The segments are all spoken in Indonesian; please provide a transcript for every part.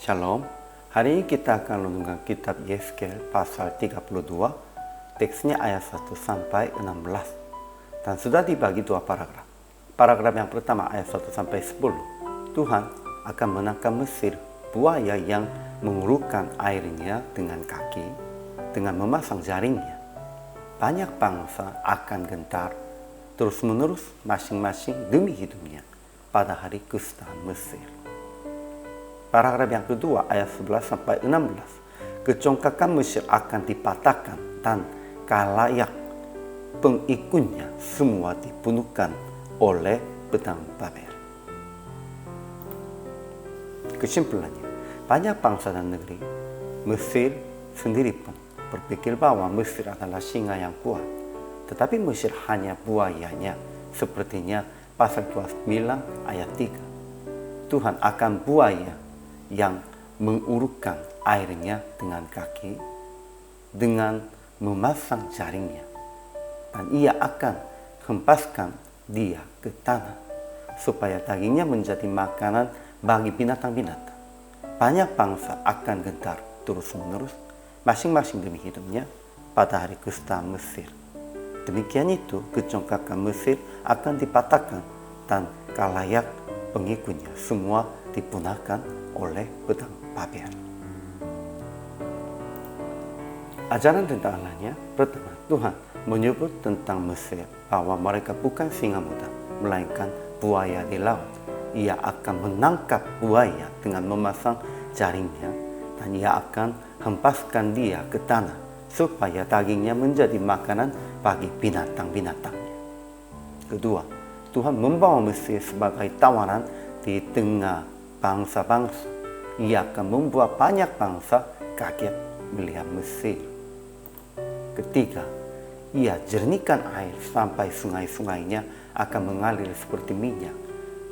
Shalom, hari ini kita akan renungkan kitab Yeskel pasal 32, teksnya ayat 1 sampai 16. Dan sudah dibagi dua paragraf. Paragraf yang pertama ayat 1 sampai 10. Tuhan akan menangkap Mesir, buaya yang mengurutkan airnya dengan kaki, dengan memasang jaringnya. Banyak bangsa akan gentar terus-menerus masing-masing demi hidupnya pada hari kesudahan Mesir. Paragraf yang kedua ayat 11 sampai 16. Kecongkakan Mesir akan dipatahkan dan khalayak pengikutnya semua dibunuhkan oleh pedang Babel. Kesimpulannya, banyak bangsa dan negeri, Mesir sendiri pun berpikir bahwa Mesir adalah singa yang kuat. Tetapi Mesir hanya buayanya, sepertinya pasal 29 ayat 3. Tuhan akan buaya yang mengurutkan airnya dengan kaki, dengan memasang jaringnya. Dan ia akan hempaskan dia ke tanah, supaya dagingnya menjadi makanan bagi binatang-binatang. Banyak bangsa akan gentar terus-menerus, masing-masing demi hidupnya pada hari kesudahan Mesir. Demikian itu, kecongkakan Mesir akan dipatahkan dan khalayak pengikutnya semua dipunahkan oleh pedang Babel. Ajaran tentang Allahnya, pertama, Tuhan menyebut tentang Mesir bahwa mereka bukan singa muda, melainkan buaya di laut. Ia akan menangkap buaya dengan memasang jaringnya, dan ia akan hempaskan dia ke tanah, supaya dagingnya menjadi makanan bagi binatang-binatangnya. Kedua, Tuhan membawa Mesir sebagai tawanan di tengah bangsa-bangsa. Ia akan membuat banyak bangsa kaget melihat Mesir. Ketiga, ia jernihkan air sampai sungai-sungainya akan mengalir seperti minyak,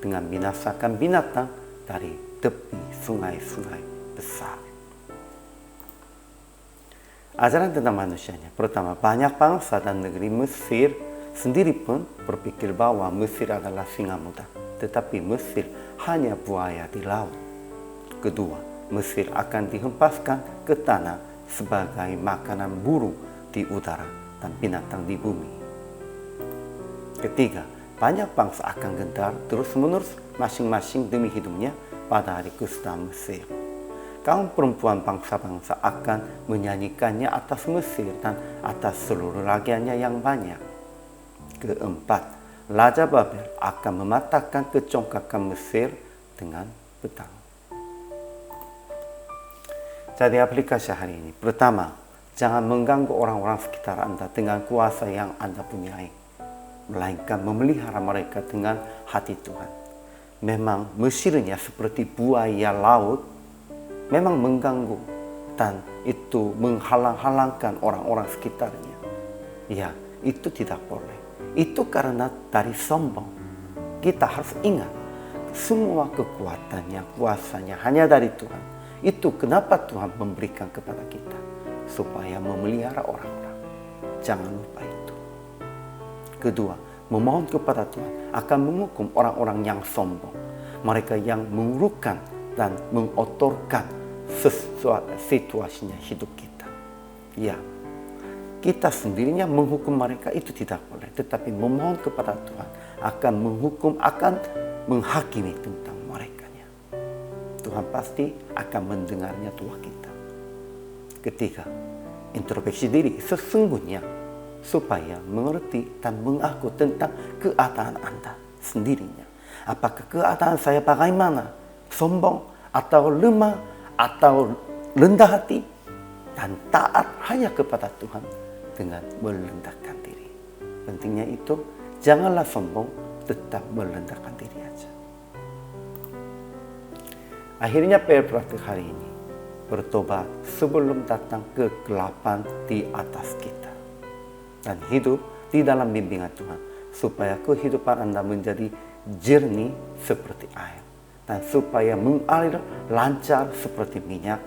dengan binasakan binatang dari tepi sungai-sungai besar. Ajaran tentang manusianya, pertama, banyak bangsa dan negeri Mesir sendiri pun berpikir bahwa Mesir adalah singa muda, tetapi Mesir hanya buaya di laut. Kedua, Mesir akan dihempaskan ke tanah sebagai makanan burung di udara dan binatang di bumi. Ketiga, banyak bangsa akan gentar terus-menerus masing-masing demi hidupnya pada hari kesudahan Mesir. Kaum perempuan bangsa-bangsa akan menyanyikannya atas Mesir dan atas seluruh rakyatnya yang banyak. Keempat, Raja Babel akan mematahkan kecongkakan Mesir dengan pedang. Jadi aplikasi hari ini, pertama, jangan mengganggu orang-orang sekitar Anda dengan kuasa yang Anda punyai, melainkan memelihara mereka dengan hati Tuhan. Memang Mesirnya seperti buaya laut, memang mengganggu dan itu menghalang-halangkan orang-orang sekitarnya. Ya, itu tidak boleh. Itu karena dari sombong. Kita harus ingat, semua kekuatannya, kuasanya hanya dari Tuhan. Itu kenapa Tuhan memberikan kepada kita, supaya memelihara orang-orang. Jangan lupa itu. Kedua, memohon kepada Tuhan akan menghukum orang-orang yang sombong. Mereka yang mengurutkan dan mengotorkan situasinya hidup kita. Ya, kita sendirinya menghukum mereka itu tidak boleh, tetapi memohon kepada Tuhan akan menghukum, akan menghakimi tentang mereka. Tuhan pasti akan mendengarnya doa kita. Ketiga, introspeksi diri sesungguhnya supaya mengerti dan mengaku tentang keadaan Anda sendirinya. Apakah keadaan saya bagaimana? Sombong atau lemah atau rendah hati? Dan taat hanya kepada Tuhan dengan merendahkan diri. Pentingnya itu, janganlah sombong, tetap merendahkan diri aja. Akhirnya praktik hari ini, bertobat sebelum datang kegelapan di atas kita. Dan hidup di dalam bimbingan Tuhan, supaya kehidupan Anda menjadi jernih seperti air. Dan supaya mengalir lancar seperti minyak.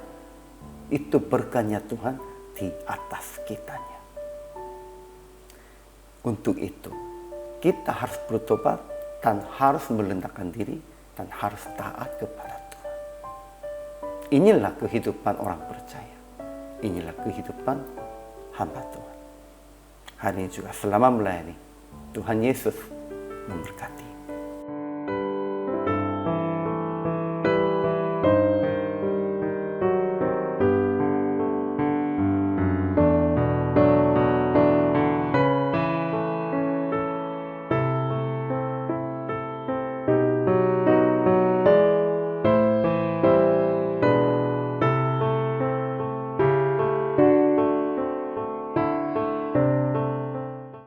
Itu berkahnya Tuhan di atas kitanya. Untuk itu, kita harus bertobat dan harus merendahkan diri dan harus taat kepada Tuhan. Inilah kehidupan orang percaya. Inilah kehidupan hamba Tuhan. Hari ini juga selama melayani, Tuhan Yesus memberkati.